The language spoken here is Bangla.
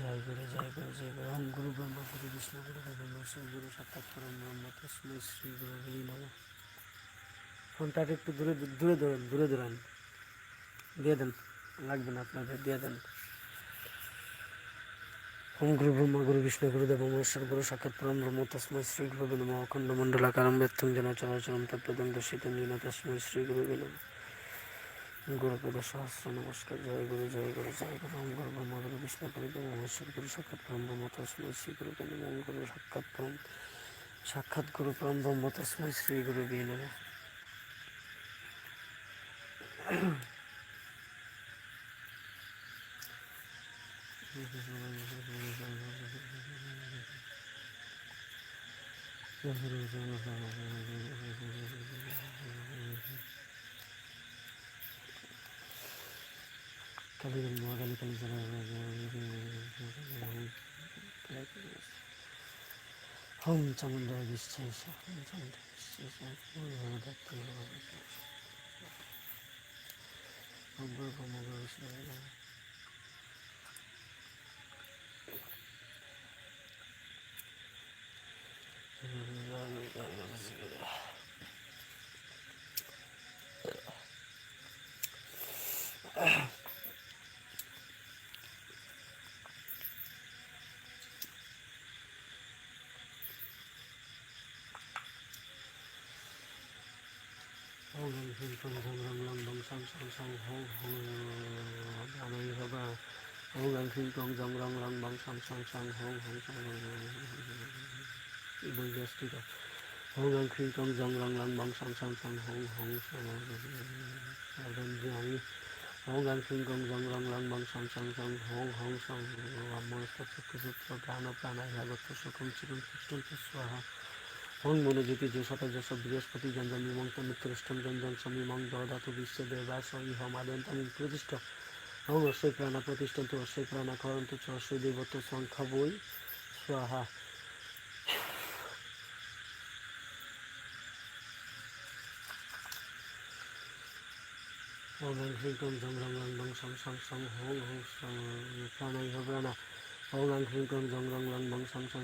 জয় গুরু জয় গুরু জয় গুরু ওম গুরু ব্রহ্মা গুরু বিষ্ণু গুরু দেব গুরু সাক্ষাৎ পরম ব্রহ্ম তস্মৈ শ্রী গুরুবে নমঃ। ফোনটা একটু দূরে দূরে ধরেন, দূরে ধরেন, দিয়ে দেন, লাগবে না আপনাদের, দিয়ে দেন। ওম গুরু ব্রহ্মা গুরু বিষ্ণু গুরু দেব মহেশ্বর গুরু সাক্ষাৎ পরম ব্রহ্ম তস্মৈ শ্রী গুরুবে নমঃ। অখণ্ড মণ্ডলাকারং ব্যক্তং যেন চরাচরং তৎপদং দর্শিতং যেন তস্মৈ শ্রী গুরুবে নমঃ। গুরুপদ সহস্র নমস্কার। জয় গুরু জয় গুরু জয় গুরু ওম গুরু ব্রহ্মা গুরু বিষ্ণু গুরু দেব মহেশ্বর গুরু সাক্ষাৎ পরম ব্রহ্ম তস্মৈ শ্রী গুরুবে নমঃ। ওম গুরু সাক্ষাৎ গুরু পরম ব্রহ্ম তস্মৈ শ্রী গুরুবে নমঃ। ওম চামুণ্ডায় বিশ্বাস ওম চামুণ্ডায় বিশ্বাস ওম গুরু ব্রহ্মা গুরু বিষ্ণু ওম হ্রিং ক্লিং ঝং রং লং বং সাং সং সং হং হং রামাই ভবা। ওম হ্রিং ক্লিং ঝং রং লং বং সাং সং সং হং হং সং বই ব্যস্তিত। ওম হ্রিং ক্লিং ঝং রং লং বং সাং সং সং হং হং আমি ওম হ্রিং ক্লিং ঝং রং লং বং সাং সং সং হং হং সং মনস্তসূত্র প্রাণ প্রাণায় ভাগত্ব সুখম চিরম কৃষ্ণ স্বাহা। ওং মনোজ্যোতি যশতা যশ বৃহস্পতি জঞ্জন বিমন্ত মিত্রষ্টম জঞ্জন সমীমং দদাতু বিশ্ব দেবাস ইহমাদন্তম প্রতিষ্ঠ। ওং অশ্বৈ প্রাণা প্রতিষ্ঠন্তু অশ্বৈ প্রাণা খরন্তু চ অশ্বৈ দেবত্ব সংখ্য বৈ স্বাহা। ওং হ্রিং ক্লিং ঝং রং লং বং সাং সং সং হং হং প্রাণায় প্রাণা। ওং হ্রিং ক্লিং ঝং রং লং বং সাং সং